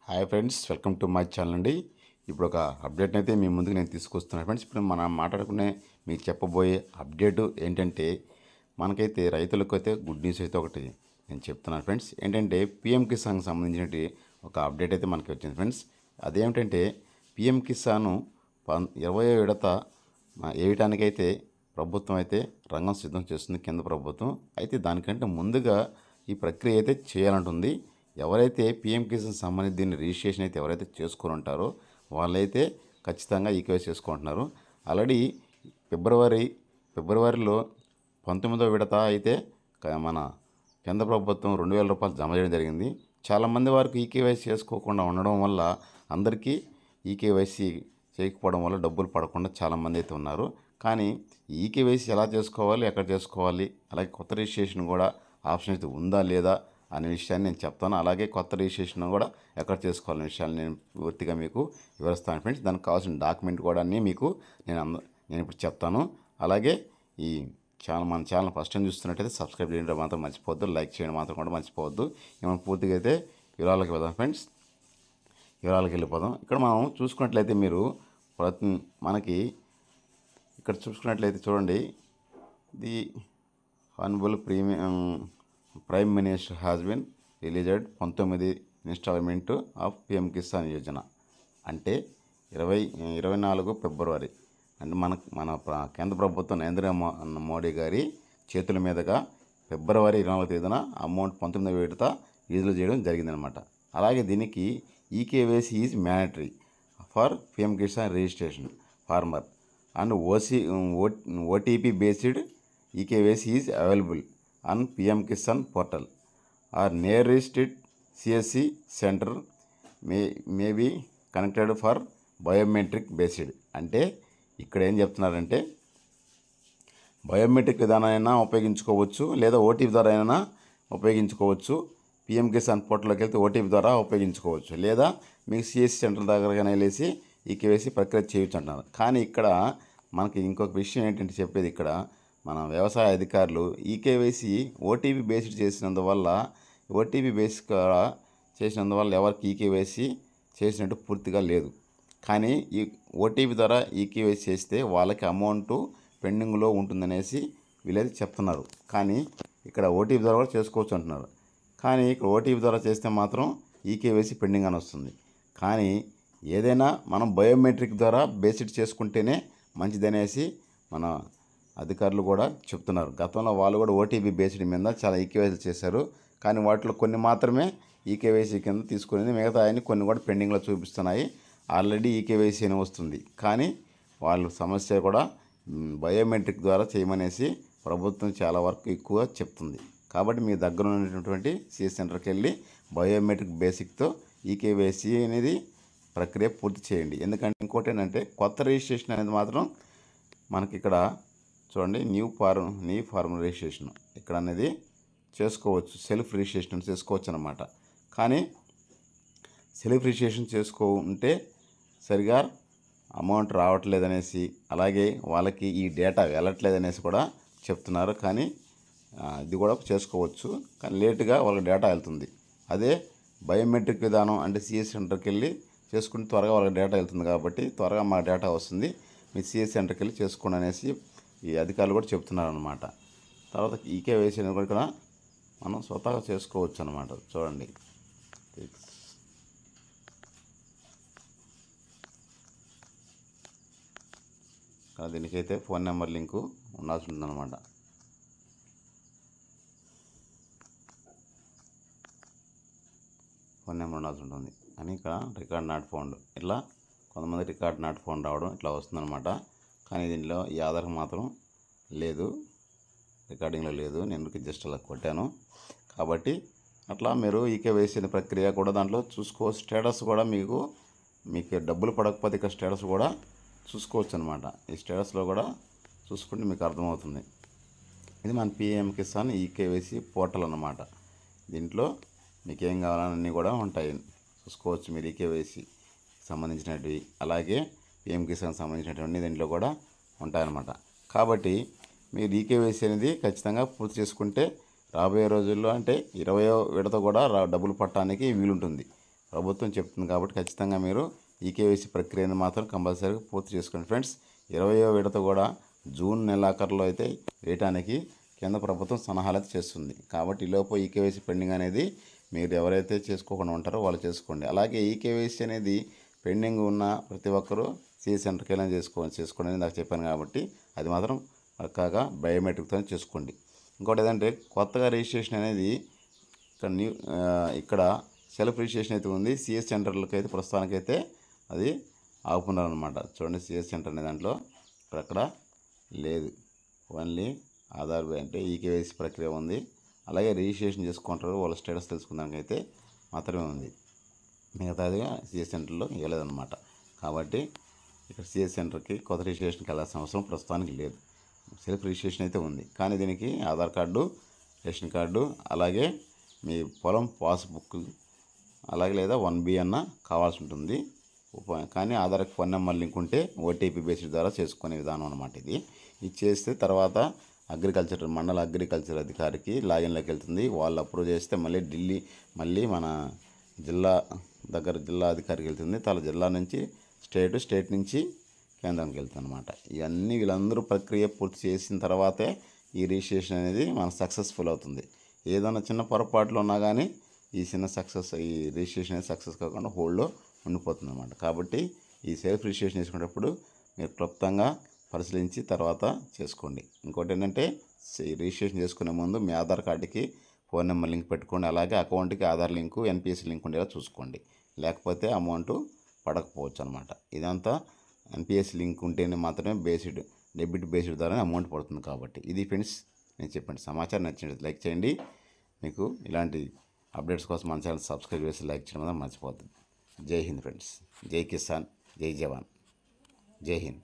Hi friends, welcome to my channel అండి. ఇప్పుడు ఒక అప్డేట్ అయితే మీ ముందుకు నేను తీసుకొస్తున్నాను ఫ్రెండ్స్. ఇప్పుడు మనం మాట్లాడుకునే మీకు చెప్పబోయే అప్డేట్ ఏంటంటే, మనకైతే రైతులకు అయితే గుడ్ న్యూస్ అయితే ఒకటి నేను చెప్తున్నాను ఫ్రెండ్స్. ఏంటంటే పిఎం కిసాన్కి సంబంధించిన ఒక అప్డేట్ అయితే మనకి వచ్చింది ఫ్రెండ్స్. అదేమిటంటే పిఎం కిసాన్ 20వ విడత వేయటానికైతే ప్రభుత్వం అయితే రంగం సిద్ధం చేస్తుంది, కేంద్ర ప్రభుత్వం. అయితే దానికంటే ముందుగా ఈ ప్రక్రియ అయితే చేయాలంటుంది. ఎవరైతే పిఎం కిసాన్ సంబంధించి దీన్ని రిజిస్ట్రేషన్ అయితే ఎవరైతే చేసుకొని ఉంటారో వాళ్ళైతే ఖచ్చితంగా ఈకేవైసీ చేసుకుంటున్నారు. ఆల్రెడీ ఫిబ్రవరిలో 19వ విడత అయితే మన కేంద్ర ప్రభుత్వం 2,000 రూపాయలు జమ చేయడం జరిగింది. చాలామంది వారికి ఈకేవైసీ చేసుకోకుండా ఉండడం వల్ల, అందరికీ ఈకేవైసీ చేయకపోవడం వల్ల డబ్బులు పడకుండా చాలామంది అయితే ఉన్నారు. కానీ ఈకేవైసీ ఎలా చేసుకోవాలి, ఎక్కడ చేసుకోవాలి, అలాగే కొత్త రిజిస్ట్రేషన్ కూడా ఆప్షన్ అయితే ఉందా లేదా అనే విషయాన్ని నేను చెప్తాను. అలాగే కొత్త రిజిస్ట్రేషన్ కూడా ఎక్కడ చేసుకోవాలనే విషయాన్ని నేను పూర్తిగా మీకు వివరిస్తాను ఫ్రెండ్స్. దానికి కావాల్సిన డాక్యుమెంట్ కూడా అన్నీ మీకు నేను ఇప్పుడు చెప్తాను. అలాగే ఈ మన ఛానల్ ఫస్ట్ టైం చూస్తున్నట్టయితే సబ్స్క్రైబ్ చేయడం మాత్రం మర్చిపోవద్దు, లైక్ చేయడం మాత్రం కూడా మర్చిపోవద్దు. మనం పూర్తిగా అయితే వివరాలకు వెళ్దాం ఫ్రెండ్స్. వివరాలకు వెళ్ళిపోదాం. ఇక్కడ మనం చూసుకున్నట్లయితే మీరు మనకి ఇక్కడ చూసుకున్నట్లయితే చూడండి, the honourable prime minister has been released 19 instalment of PM Kisan Yojana. అంటే 24 ఫిబ్రవరి అంటే మన కేంద్ర ప్రభుత్వం నరేంద్ర మోడీ గారి చేతుల మీదుగా ఫిబ్రవరి 24వ తేదీన అమౌంట్ 19వ విడత విడుదల చేయడం జరిగిందనమాట. అలాగే దీనికి eKYC is mandatory for PM Kisan registration farmer and OTP based eKYC is available on PM Kisan portal or nearest CSC center may be connected for biometric based. అంటే ఇక్కడ ఏం చెప్తున్నారంటే, బయోమెట్రిక్ విధానం అయినా ఉపయోగించుకోవచ్చు, లేదా ఓటీపీ ద్వారా అయినా ఉపయోగించుకోవచ్చు. పిఎం కిసాన్ పోర్టల్లోకి వెళ్తే ఓటీపీ ద్వారా ఉపయోగించుకోవచ్చు, లేదా మీకు సిఎస్సి సెంటర్ దగ్గరగానే వెళ్ళేసి ఈకేవైసీ ప్రక్రియ చేయొచ్చు అంటున్నారు. కానీ ఇక్కడ మనకి ఇంకొక విషయం ఏంటంటే చెప్పేది, ఇక్కడ మన వ్యవసాయ అధికారులు ఈకేవైసీ ఓటీపీ బేస్డ్ చేసినందువల్ల ఎవరికి ఈకేవైసీ చేసినట్టు పూర్తిగా లేదు. కానీ ఈ ఓటీపీ ద్వారా ఈకేవైసీ చేస్తే వాళ్ళకి అమౌంట్ పెండింగ్లో ఉంటుందనేసి వీళ్ళైతే చెప్తున్నారు. కానీ ఇక్కడ ఓటీపీ ద్వారా కూడా చేసుకోవచ్చు అంటున్నారు. కానీ ఇక్కడ ఓటీపీ ద్వారా చేస్తే మాత్రం ఈకేవైసీ పెండింగ్ అని వస్తుంది. కానీ ఏదైనా మనం బయోమెట్రిక్ ద్వారా బేస్డ్ చేసుకుంటేనే మంచిదనేసి మన అధికారులు కూడా చెప్తున్నారు. గతంలో వాళ్ళు కూడా ఓటీపీ బేస్డ్ మీద చాలా ఈకేవైసీ చేశారు. కానీ వాటిలో కొన్ని మాత్రమే ఈకేవైసీ కింద తీసుకునేది, మిగతా అన్ని కొన్ని కూడా పెండింగ్లో చూపిస్తున్నాయి. ఆల్రెడీ ఈకేవైసీ అని వస్తుంది, కానీ వాళ్ళ సమస్య కూడా బయోమెట్రిక్ ద్వారా చేయమనేసి ప్రభుత్వం చాలా వరకు ఎక్కువ చెప్తుంది. కాబట్టి మీ దగ్గర ఉన్నటువంటి సిఎస్ సెంటర్కి వెళ్ళి బయోమెట్రిక్ బేసిక్తో ఈకేవైసీ అనేది ప్రక్రియ పూర్తి చేయండి. ఎందుకంటే ఇంకోటి ఏంటంటే, కొత్త రిజిస్ట్రేషన్ అనేది మాత్రం మనకి ఇక్కడ చూడండి, న్యూ ఫార్మ్ రిజిస్ట్రేషన్ ఇక్కడ అనేది చేసుకోవచ్చు, సెల్ఫ్ రిజిస్ట్రేషన్ చేసుకోవచ్చు అన్నమాట. కానీ సెల్ఫ్ రిజిస్ట్రేషన్ చేసుకుంటే సరిగా అమౌంట్ రావట్లేదనేసి, అలాగే వాళ్ళకి ఈ డేటా వెళ్ళట్లేదనేసి కూడా చెప్తున్నారు. కానీ ఇది కూడా చేసుకోవచ్చు, కానీ లేటుగా వాళ్ళకి డేటా వెళ్తుంది. అదే బయోమెట్రిక్ విధానం అంటే సిఎస్ సెంటర్కి వెళ్ళి చేసుకుంటే త్వరగా వాళ్ళకి డేటా వెళ్తుంది. కాబట్టి త్వరగా మా డేటా వస్తుంది, మీ సిఎస్ సెంటర్కి వెళ్ళి చేసుకోండి అనేసి ఈ అధికారులు కూడా చెప్తున్నారు అన్నమాట. తర్వాత ఈకేవైసీ అనేది కూడా ఇక్కడ మనం స్వతహాగా చేసుకోవచ్చు అన్నమాట. చూడండి, దీనికైతే ఫోన్ నెంబర్ లింకు ఉండాల్సి ఉందన్నమాట. ఫోన్ నెంబర్ ఉండాల్సి ఉంటుంది అని ఇక్కడ రికార్డ్ నాట్ ఫౌండ్, ఇట్లా కొంతమంది రికార్డ్ నాట్ ఫౌండ్ రావడం ఇట్లా వస్తుందన్నమాట. కానీ దీనిలో ఈ ఆధార్ మాత్రం లేదు, రికార్డింగ్లో లేదు. నేను జస్ట్ అలా కొట్టాను. కాబట్టి అట్లా మీరు ఈకేవైసీ ప్రక్రియ కూడా దాంట్లో చూసుకోవచ్చు. స్టేటస్ కూడా మీకు డబ్బులు పడకపోతే ఇక్కడ స్టేటస్ కూడా చూసుకోవచ్చు అనమాట. ఈ స్టేటస్లో కూడా చూసుకుంటే మీకు అర్థమవుతుంది. ఇది మన పిఎం కిసాన్ ఈకేవైసీ పోర్టల్ అన్నమాట. దీంట్లో మీకు ఏం కావాలన్నీ కూడా ఉంటాయి, చూసుకోవచ్చు మీరు ఈకేవైసీ సంబంధించినవి. అలాగే పిఎం కిసాన్ సంబంధించినటువంటి దీంట్లో కూడా ఉంటాయన్నమాట. కాబట్టి మీరు ఈకేవైసీ అనేది ఖచ్చితంగా పూర్తి చేసుకుంటే రాబోయే రోజుల్లో అంటే 20వ విడత కూడా డబ్బులు పట్టడానికి వీలుంటుంది. ప్రభుత్వం చెప్తుంది కాబట్టి ఖచ్చితంగా మీరు ఈకేవైసీ ప్రక్రియను మాత్రం కంపల్సరీగా పూర్తి చేసుకోండి ఫ్రెండ్స్. 20వ విడత కూడా జూన్ నెలాఖరులో అయితే వేయటానికి కేంద్ర ప్రభుత్వం సలహాలు అయితే చేస్తుంది. కాబట్టి ఈలోపు ఈకేవైసీ పెండింగ్ అనేది మీరు ఎవరైతే చేసుకోకుండా ఉంటారో వాళ్ళు చేసుకోండి. అలాగే ఈకేవైసీ అనేది పెండింగ్ ఉన్న ప్రతి ఒక్కరూ సిఎస్ సెంటర్కి వెళ్ళి చేసుకోండి అని నాకు చెప్పాను కాబట్టి అది మాత్రం పక్కాగా బయోమెట్రిక్తో చేసుకోండి. ఇంకోటి ఏదంటే కొత్తగా రిజిస్ట్రేషన్ అనేది ఇక్కడ సెల్ఫ్ రిజిస్ట్రేషన్ అయితే ఉంది. సిఎస్ సెంటర్లకు అయితే ప్రస్తుతానికైతే అది ఆపుకున్నారు అనమాట. చూడండి, సిఎస్ సెంటర్ అనే దాంట్లో అక్కడ లేదు, ఓన్లీ ఆధార్ అంటే ఈకేవైసీ ప్రక్రియ ఉంది. అలాగే రిజిస్ట్రేషన్ చేసుకుంటారు, వాళ్ళ స్టేటస్ తెలుసుకున్నాకైతే మాత్రమే ఉంది. మిగతాదిగా సిఎస్ సెంటర్లో ఇవ్వలేదన్నమాట. కాబట్టి ఇక్కడ సిఎస్ సెంటర్కి కొత్త రిజిస్ట్రేషన్కి వెళ్ళాల్సిన అవసరం ప్రస్తుతానికి లేదు. సెల్ఫ్ రిజిస్ట్రేషన్ అయితే ఉంది. కానీ దీనికి ఆధార్ కార్డు, రేషన్ కార్డు, అలాగే మీ పొలం పాస్బుక్, అలాగే లేదా 1B అన్న కావాల్సి ఉంటుంది. కానీ ఆధార్కి ఫోన్ నెంబర్ లింక్ ఉంటే ఓటీపీ బేస్డ్ ద్వారా చేసుకునే విధానం అనమాట. ఇది చేస్తే తర్వాత మండల అగ్రికల్చర్ అధికారికి లాగిన్లోకి వెళ్తుంది. వాళ్ళు అప్రూవ్ చేస్తే మళ్ళీ మన జిల్లా అధికారికి వెళ్తుంది. తల జిల్లా నుంచి స్టేట్ నుంచి కేంద్రానికి వెళ్తుంది అనమాట. ఇవన్నీ వీళ్ళందరూ ప్రక్రియ పూర్తి చేసిన తర్వాతే ఈ రిజిస్ట్రేషన్ అనేది మన సక్సెస్ఫుల్ అవుతుంది. ఏదైనా చిన్న పొరపాట్లు ఉన్నా కానీ ఈ రిజిస్ట్రేషన్ అనేది సక్సెస్ కాకుండా హోల్డ్లో ఉండిపోతుంది అనమాట. కాబట్టి ఈ సెల్ఫ్ రిజిస్ట్రేషన్ చేసుకునేటప్పుడు మీరు క్లుప్తంగా పరిశీలించి తర్వాత చేసుకోండి. ఇంకోటి ఏంటంటే రిజిస్ట్రేషన్ చేసుకునే ముందు మీ ఆధార్ కార్డుకి ఫోన్ నెంబర్ లింక్ పెట్టుకోండి. అలాగే అకౌంట్కి ఆధార్ లింకు, ఎన్పిఎస్ లింక్ ఉండేలా చూసుకోండి. లేకపోతే అమౌంట్ పడకపోవచ్చు అనమాట. ఇదంతా ఎన్పిఎస్ లింక్ ఉంటేనే మాత్రమే డెబిట్ బేస్డ్ ద్వారా అమౌంట్ పడుతుంది. కాబట్టి ఇది ఫ్రెండ్స్ నేను చెప్పండి. సమాచారం నచ్చినట్లయితే లైక్ చేయండి. మీకు ఇలాంటి అప్డేట్స్ కోసం మన ఛానల్ సబ్స్క్రైబ్ చేసి లైక్ చేయడం మర్చిపోతుంది. జై హింద్ ఫ్రెండ్స్. జై కిసాన్, జై జవాన్, జై హింద్.